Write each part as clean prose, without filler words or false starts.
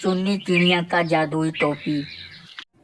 चुन्नी चिड़िया का जादुई टोपी।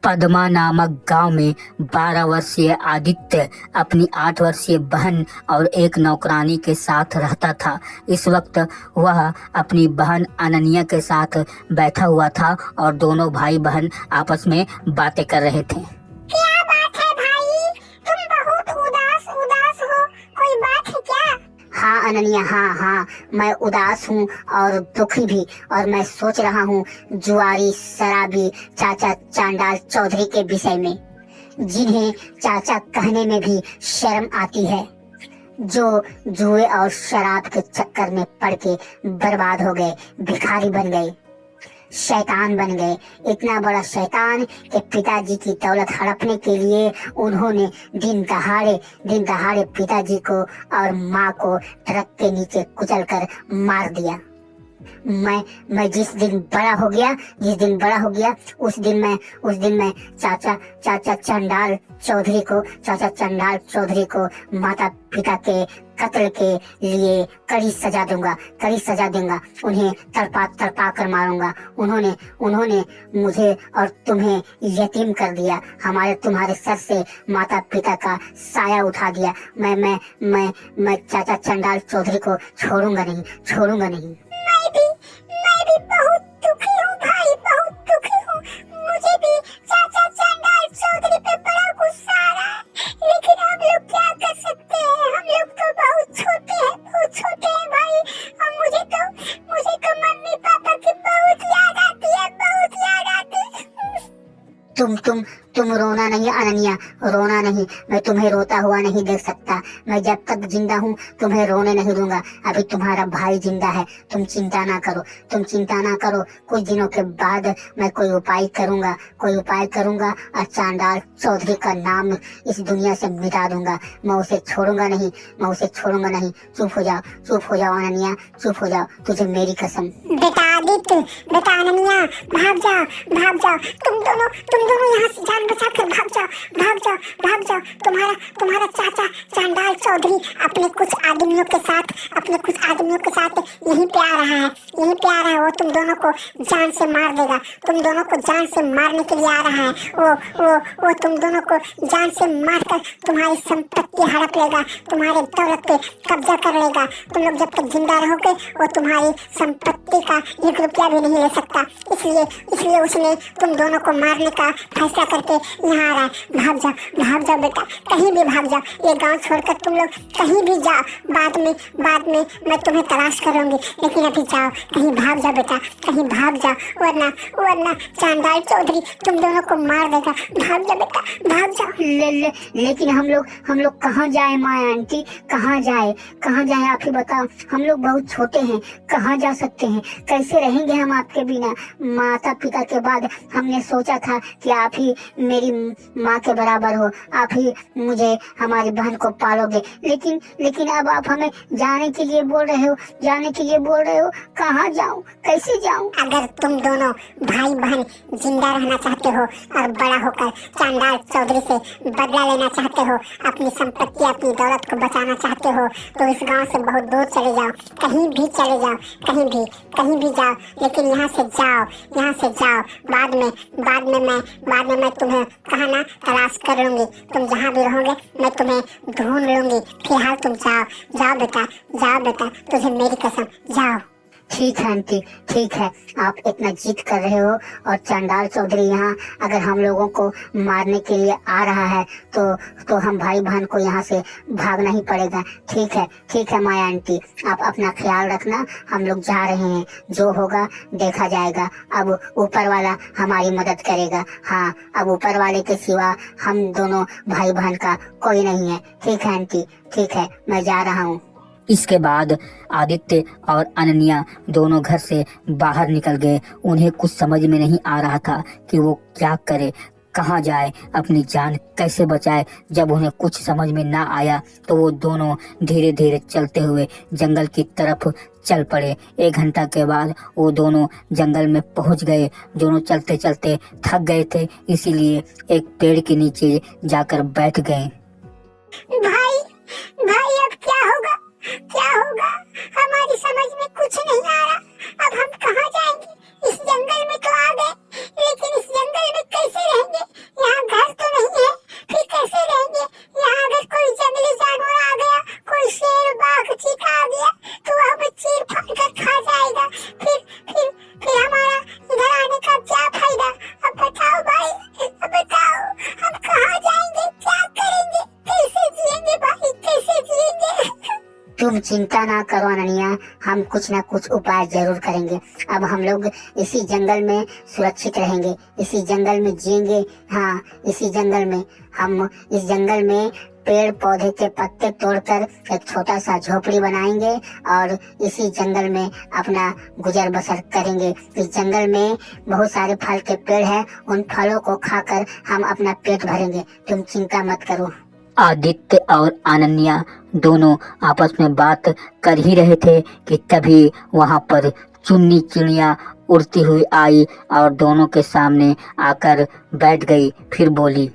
पद्मा नामक गांव में 12 वर्षीय आदित्य अपनी 8 वर्षीय बहन और एक नौकरानी के साथ रहता था। इस वक्त वह अपनी बहन अनन्या के साथ बैठा हुआ था और दोनों भाई बहन आपस में बातें कर रहे थे। क्या बात है भाई, तुम बहुत उदास उदास हो, कोई बात है क्या? हाँ अनन्या, हाँ मैं उदास हूँ और दुखी भी। और मैं सोच रहा हूँ जुआरी शराबी चाचा चांडाल चौधरी के विषय में, जिन्हें चाचा कहने में भी शर्म आती है, जो जुए और शराब के चक्कर में पड़ के बर्बाद हो गए, भिखारी बन गए, शैतान बन गए। इतना बड़ा शैतान कि पिताजी की दौलत हड़पने के लिए उन्होंने दिन दहाड़े पिताजी को और माँ को ट्रक के नीचे कुचलकर मार दिया। मैं जिस दिन बड़ा हो गया उस दिन मैं चाचा चंडाल चौधरी को माता पिता के कत्ल के लिए कड़ी सजा दूंगा। उन्हें तड़पा कर मारूंगा। उन्होंने मुझे और तुम्हें यतीम कर दिया, तुम्हारे सर से माता पिता का साया उठा दिया। मैं चाचा चंडाल चौधरी को छोड़ूंगा नहीं। मैं भी बहुत दुखी हूँ भाई, बहुत दुखी हूँ। मुझे भी चाचा चांडाल चौधरी पे बड़ा गुस्सा आ रहा है, लेकिन हम लोग क्या कर सकते हैं? हम लोग तो बहुत छोटे हैं भाई। और मुझे तो मम्मी पापा की बहुत याद आती है। तुम रोना नहीं अनन्या, रोना नहीं। मैं तुम्हें रोता हुआ नहीं देख सकता। मैं जब तक जिंदा हूँ तुम्हें रोने नहीं दूंगा। अभी तुम्हारा भाई जिंदा है, तुम चिंता ना करो। कुछ दिनों के बाद मैं कोई उपाय करूंगा और चांडाल चौधरी का नाम इस दुनिया से मिटा दूंगा। मैं उसे छोड़ूंगा नहीं। चुप हो जाओ अनन्या, चुप हो जाओ, तुझे मेरी कसम। बेटा आदित्य, बेटा अनन्या, भाग जाओ। तुम दोनों यहाँ से जान बचाकर भाग जाओ। तुम्हारा चाचा चांडाल चौधरी अपने कुछ आदमियों के साथ यहीं पे आ रहा है। वो तुम दोनों को जान से मार देगा। तुम दोनों को जान से मारने के लिए आ रहा है। वो तुम दोनों को जान से मारकर तुम्हारी संपत्ति हड़प लेगा, तुम्हारे दौलत पे कब्जा कर लेगा। तुम लोग जब तक जिंदा रहोगे वो तुम्हारी संपत्ति का 1 रुपया भी नहीं ले सकता। इसलिए उसने तुम दोनों को मारने का फैसला करके यहाँ आ रहा है। भाग जाओ बेटा, कहीं भी भाग जाओ। ये गांव छोड़कर तुम लोग कहीं भी जाओ। बाद में मैं तुम्हें तलाश करूंगी, लेकिन अभी जाओ, कहीं भाग जाओ बेटा, कहीं भाग जाओ, वरना चांडाल चौधरी तुम दोनों को मार देगा। भाग जाओ बेटा, भाग जाओ। लेकिन हम लोग कहाँ जाए माँ आंटी, कहाँ जाए आप ही बताओ। हम लोग बहुत छोटे हैं, कहाँ जा सकते हैं? कैसे रहेंगे हम आपके बिना? माता पिता के बाद हमने सोचा था कि आप ही मेरी माँ के बराबर हो, आप ही मुझे हमारी बहन को पालोगे। लेकिन अब आप हमें जाने के लिए बोल रहे हो। कहाँ जाऊँ, कैसे जाऊँ? अगर तुम दोनों भाई बहन जिंदा रहना चाहते हो और बड़ा होकर चांडाल चौधरी से बदला लेना चाहते हो, अपनी संपत्ति अपनी दौलत को बचाना चाहते हो, तो इस गांव से बहुत दूर चले जाओ। कहीं भी चले जाओ, कहीं भी जाओ, लेकिन यहाँ से जाओ। बाद में मैं तुम्हें कहा ना तलाश कर लूंगी। तुम जहाँ भी रहोगे मैं तुम्हें ढूंढ लूंगी। फिलहाल तुम जाओ बेटा, तुझे मेरी कसम, जाओ। ठीक है आंटी, ठीक है। आप इतना जिद कर रहे हो और चांडाल चौधरी यहाँ अगर हम लोगों को मारने के लिए आ रहा है तो हम भाई बहन को यहाँ से भागना ही पड़ेगा। ठीक है माया आंटी, आप अपना ख्याल रखना। हम लोग जा रहे हैं, जो होगा देखा जाएगा। अब ऊपर वाला हमारी मदद करेगा। हाँ, अब ऊपर वाले के सिवा हम दोनों भाई बहन का कोई नहीं है। ठीक है आंटी, ठीक है, मैं जा रहा हूँ। इसके बाद आदित्य और अनन्या दोनों घर से बाहर निकल गए। उन्हें कुछ समझ में नहीं आ रहा था कि वो क्या करे, कहाँ जाए, अपनी जान कैसे बचाए। जब उन्हें कुछ समझ में ना आया तो वो दोनों धीरे धीरे चलते हुए जंगल की तरफ चल पड़े। 1 घंटा के बाद वो दोनों जंगल में पहुंच गए। दोनों चलते चलते थक गए थे, इसीलिए एक पेड़ के नीचे जाकर बैठ गए। भाई अब क्या होगा? हमारी समझ में कुछ नहीं आ रहा। अब हम कहाँ जाएंगे? इस जंगल में तो तुम चिंता ना करो अनन्या, हम कुछ ना कुछ उपाय जरूर करेंगे। अब हम लोग इसी जंगल में सुरक्षित रहेंगे, इसी जंगल में जिएंगे। हाँ, इसी जंगल में हम इस जंगल में पेड़ पौधे के पत्ते तोड़कर एक छोटा सा झोपड़ी बनाएंगे और इसी जंगल में अपना गुजर बसर करेंगे। इस जंगल में बहुत सारे फल के पेड़ हैं, उन फलों को खाकर हम अपना पेट भरेंगे। तुम चिंता मत करो। आदित्य और अनन्या दोनों आपस में बात कर ही रहे थे कि तभी वहां पर चुन्नी चिड़िया उड़ती हुई आई और दोनों के सामने आकर बैठ गई। फिर बोली,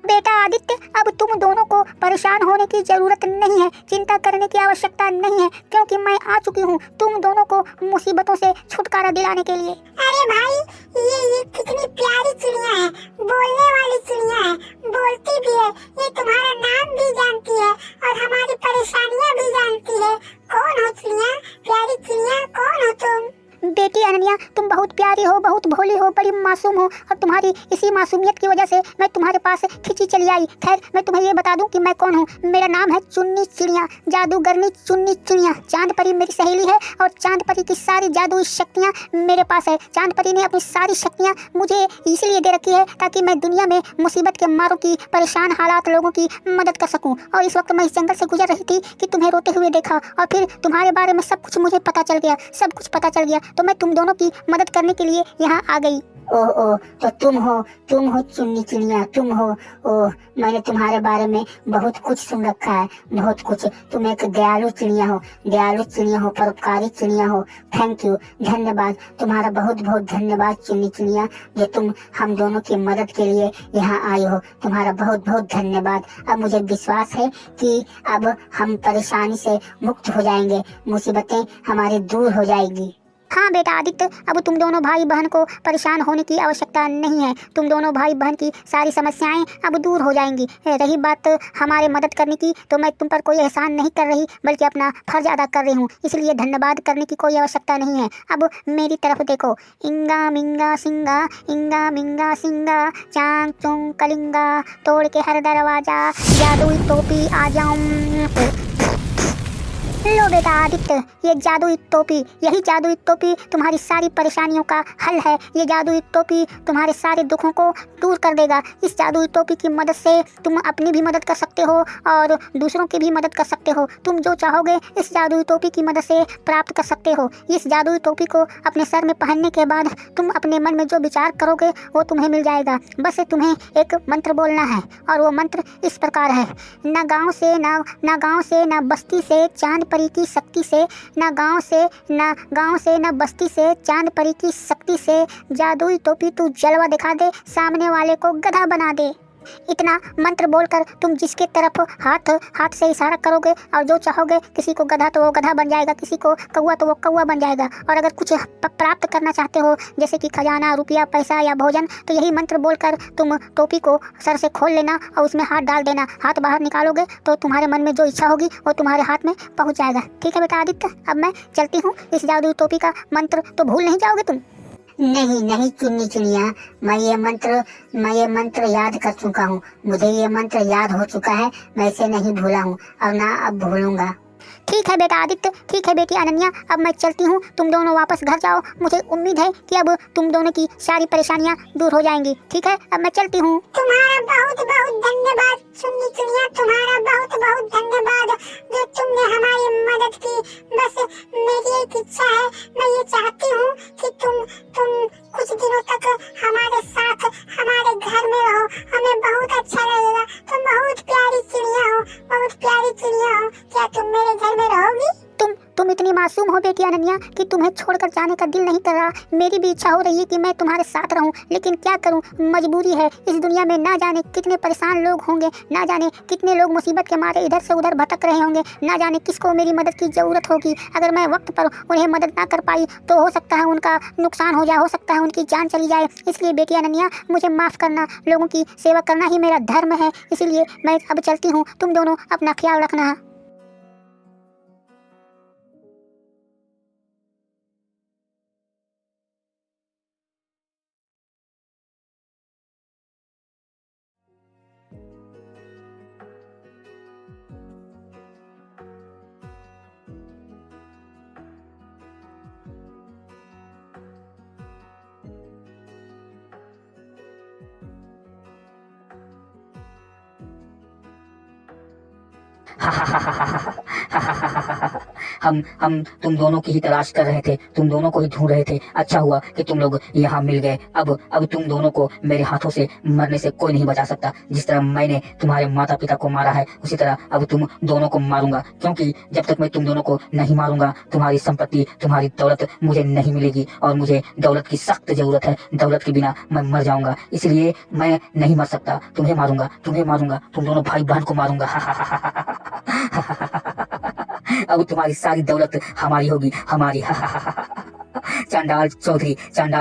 बेटा आदित्य, अब तुम दोनों को परेशान होने की जरूरत नहीं है, चिंता करने की आवश्यकता नहीं है, क्योंकि मैं आ चुकी हूँ तुम दोनों को मुसीबतों से छुटकारा दिलाने के लिए। अरे भाई, ये कितनी प्यारी चिड़िया है, बोलने वाली चिड़िया है, बोलती भी है, ये तुम्हारा नाम भी जानती है और हमारी परेशानियाँ भी जानती है। कौन हो चिड़िया, प्यारी चिड़िया, कौन हो तुम? बेटी अनन्या, तुम बहुत प्यारी हो, बहुत भोली हो, बड़ी मासूम हो और तुम्हारी इसी मासूमियत की वजह से मैं तुम्हारे पास खिंची चली आई। खैर, मैं तुम्हें ये बता दूं कि मैं कौन हूँ। मेरा नाम है चुन्नी चिड़िया, जादूगरनी चुन्नी चिड़िया। चांद परी मेरी सहेली है और चांद परी की सारी जादुई शक्तियाँ मेरे पास है। चांद परी ने अपनी सारी शक्तियाँ मुझे इसलिए दे रखी है ताकि मैं दुनिया में मुसीबत के मारों की, परेशान हालात लोगों की मदद कर सकूँ। और इस वक्त मैं इस जंगल से गुजर रही थी कि तुम्हें रोते हुए देखा और फिर तुम्हारे बारे में सब कुछ मुझे पता चल गया, सब कुछ पता चल गया, तो मैं तुम दोनों की मदद करने के लिए यहाँ आ गई। ओ, तो तुम हो चुन्नी चिड़िया, तुम हो। ओ, मैंने तुम्हारे बारे में बहुत कुछ सुन रखा है, बहुत कुछ। तुम एक दयालु चिड़िया हो, दयालु चिड़िया हो, परोपकारी चिड़िया हो। थैंक यू, धन्यवाद, तुम्हारा बहुत बहुत धन्यवाद चुन्नी चिड़िया, जो तुम हम दोनों की मदद के लिए यहाँ आई हो। तुम्हारा बहुत बहुत धन्यवाद। अब मुझे विश्वास है कि अब हम परेशानी से मुक्त हो जाएंगे, मुसीबतें हमारी दूर हो जाएगी। हाँ बेटा आदित्य, अब तुम दोनों भाई बहन को परेशान होने की आवश्यकता नहीं है। तुम दोनों भाई बहन की सारी समस्याएं अब दूर हो जाएंगी। रही बात हमारे मदद करने की, तो मैं तुम पर कोई एहसान नहीं कर रही, बल्कि अपना फर्ज अदा कर रही हूँ, इसलिए धन्यवाद करने की कोई आवश्यकता नहीं है। अब मेरी तरफ देखो। इंगा मिंगा सिंगा, इंगा मिंगा सिंगा, चांग चुंग कलिंगा, तोड़ के हर दरवाजा, जादुई टोपी आ जाऊं। लो बेटा आदित्य, ये जादुई टोपी, यही जादुई टोपी तुम्हारी सारी परेशानियों का हल है। ये जादुई टोपी तुम्हारे सारे दुखों को दूर कर देगा। इस जादुई टोपी की मदद से तुम अपनी भी मदद कर सकते हो और दूसरों की भी मदद कर सकते हो। तुम जो चाहोगे इस जादुई टोपी की मदद से प्राप्त कर सकते हो। इस जादुई टोपी को अपने सर में पहनने के बाद तुम अपने मन में जो विचार करोगे वो तुम्हें मिल जाएगा। बस तुम्हें एक मंत्र बोलना है और वो मंत्र इस प्रकार है। ना गाँव से ना बस्ती से, चांद परी की शक्ति से, ना गांव से ना बस्ती से, चांद परी की शक्ति से, जादुई टोपी तू जलवा दिखा दे, सामने वाले को गधा बना दे। इतना मंत्र बोलकर तुम जिसके तरफ हाथ से इशारा करोगे और जो चाहोगे, किसी को गधा तो वो गधा बन जाएगा, किसी को कौवा तो वो कौवा बन जाएगा। और अगर कुछ प्राप्त करना चाहते हो, जैसे कि खजाना, रुपया, पैसा या भोजन, तो यही मंत्र बोलकर तुम टोपी को सर से खोल लेना और उसमें हाथ डाल देना। हाथ बाहर निकालोगे तो तुम्हारे मन में जो इच्छा होगी वो तुम्हारे हाथ में पहुँच जाएगा। ठीक है बेटा आदित्य, अब मैं चलती हूँ। इस जादुई टोपी का मंत्र तो भूल नहीं जाओगे तुम। नहीं चुन्नी चिड़िया, मैं ये मंत्र याद कर चुका हूँ। मुझे ये मंत्र याद हो चुका है, मैं इसे नहीं भूला हूँ और ना अब भूलूंगा। ठीक है बेटा आदित्य, ठीक है बेटी अनन्या, अब मैं चलती हूँ। तुम दोनों वापस घर जाओ। मुझे उम्मीद है कि अब तुम दोनों की सारी परेशानियाँ दूर हो जाएंगी। ठीक है, अब मैं चलती हूँ। तुम्हारा बहुत बहुत धन्यवाद चुन्नी चिड़िया, तुम्हारा बहुत बहुत धन्यवाद जो तुमने हमारी मदद की। बस मेरी एक इच्छा है, मैं ये चाहती हूँ कि तुम कुछ दिनों तक हमारे साथ हमारे घर में रहो, हमें बहुत अच्छा लगेगा। तुम बहुत प्यारी चिड़िया हो, बहुत प्यारी चिड़िया हो। क्या तुम मेरे घर में रहोगी? तुम इतनी मासूम हो बेटी अनन्या कि तुम्हें छोड़कर जाने का दिल नहीं कर रहा। मेरी भी इच्छा हो रही है कि मैं तुम्हारे साथ रहूं, लेकिन क्या करूं, मजबूरी है। इस दुनिया में ना जाने कितने परेशान लोग होंगे, ना जाने कितने लोग मुसीबत के मारे इधर से उधर भटक रहे होंगे, ना जाने किसको मेरी मदद की ज़रूरत होगी। अगर मैं वक्त पर उन्हें मदद ना कर पाई तो हो सकता है उनका नुकसान हो जाए, हो सकता है उनकी जान चली जाए। इसलिए बेटी अनन्या, मुझे माफ़ करना, लोगों की सेवा करना ही मेरा धर्म है। इसीलिए मैं अब चलती हूँ। तुम दोनों अपना ख्याल रखना। हम तुम दोनों की ही तलाश कर रहे थे, तुम दोनों को ही ढूंढ रहे थे। अच्छा हुआ कि तुम लोग यहाँ मिल गए। अब तुम दोनों को मेरे हाथों से मरने से कोई नहीं बचा सकता। जिस तरह मैंने तुम्हारे माता पिता को मारा है, उसी तरह अब तुम दोनों को मारूंगा, क्योंकि जब तक मैं तुम दोनों को नहीं मारूंगा तुम्हारी संपत्ति, तुम्हारी दौलत मुझे नहीं मिलेगी, और मुझे दौलत की सख्त जरूरत है। दौलत के बिना मैं मर जाऊंगा, इसलिए मैं नहीं मर सकता। तुम्हें मारूंगा, तुम दोनों भाई बहन को मारूंगा। अब तुम्हारी सारी दौलत हमारी होगी, हमारी। चांडाल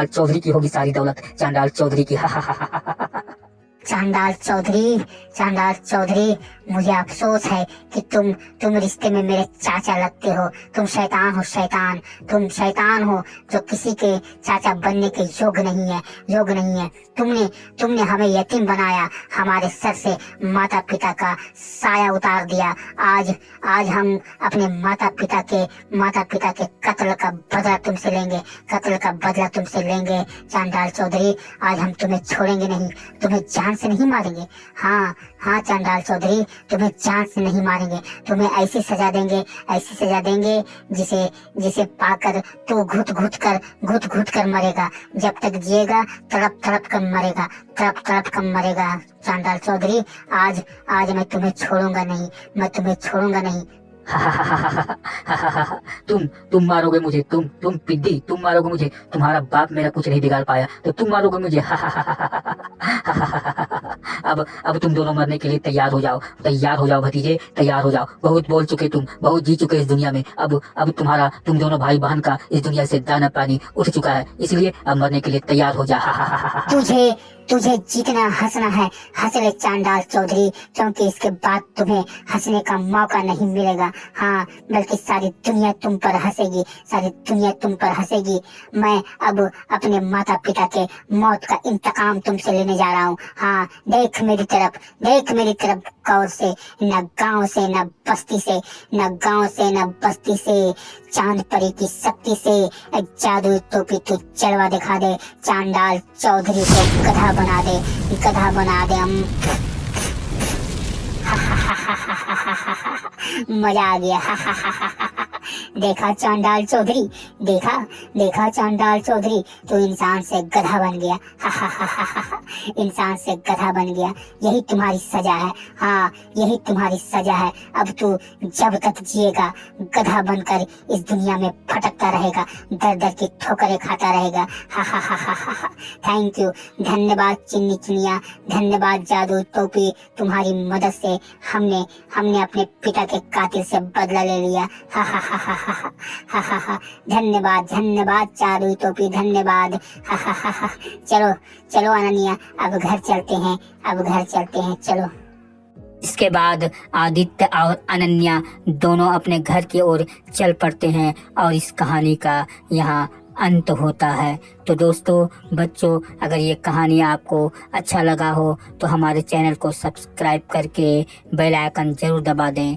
चौधरी की होगी सारी दौलत, चांडाल चौधरी की। चांडाल चौधरी, मुझे अफसोस है कि तुम रिश्ते में मेरे चाचा लगते हो। तुम शैतान हो, तुम शैतान हो जो किसी के चाचा बनने के योग्य नहीं है। तुमने हमें यतीम बनाया, हमारे सर से माता पिता का साया उतार दिया। आज हम अपने माता पिता के कत्ल का बदला तुमसे लेंगे। चांडाल चौधरी, आज हम तुम्हें छोड़ेंगे नहीं, तुम्हें जान से नहीं मारेंगे। हाँ चांडाल चौधरी, तुम्हें जान से नहीं मारेंगे, तुम्हें ऐसी सजा देंगे जिसे पाकर तू घुट घुट कर मरेगा। जब तक जिएगा तड़प तड़प कर मरेगा। चांडाल चौधरी, आज मैं तुम्हें छोड़ूंगा नहीं। तुम मारोगे मुझे, तुम पिद्दी, तुम मारोगे मुझे। तुम्हारा बाप मेरा कुछ नहीं बिगाड़ पाया, तो तुम मारोगे मुझे। अब तुम दोनों मरने के लिए तैयार हो जाओ भतीजे, तैयार हो जाओ। बहुत बोल चुके तुम, बहुत जी चुके इस दुनिया में। अब तुम दोनों भाई बहन का इस दुनिया से दाना पानी उठ चुका है, इसलिए अब मरने के लिए तैयार हो जा। तुझे जितना हंसना है हंस ले चांडाल चौधरी, क्योंकि इसके बाद तुम्हें हंसने का मौका नहीं मिलेगा। हाँ, बल्कि सारी दुनिया तुम पर हंसेगी। मैं अब अपने माता पिता के मौत का इंतकाम तुमसे लेने जा रहा हूँ। हाँ, देख मेरी तरफ गौर से, न गांव से न बस्ती से, चांद परी की शक्ति से जादू टोपी तू चढ़वा दिखा दे। चांडाल चौधरी को गधा बना दे हम। मजा आ गया। देखा चांडाल चौधरी, तू इंसान से गधा बन गया। यही तुम्हारी सजा है। हाँ, यही तुम्हारी सजा है। अब तू जब तक जिएगा गधा बनकर इस दुनिया में भटकता रहेगा, दर की ठोकरें खाता रहेगा। थैंक यू, धन्यवाद चिन्नी चिड़िया, धन्यवाद जादू टोपी। तुम्हारी मदद से हमने अपने पिता के कातिल से बदला ले लिया। धन्यवाद जादू टोपी, धन्यवाद। चलो अनन्या, अब घर चलते हैं, चलो। इसके बाद आदित्य और अनन्या दोनों अपने घर की ओर चल पड़ते हैं, और इस कहानी का यहाँ अंत होता है। तो दोस्तों, बच्चों, अगर ये कहानी आपको अच्छा लगा हो तो हमारे चैनल को सब्सक्राइब करके बेल आइकन जरूर दबा दें।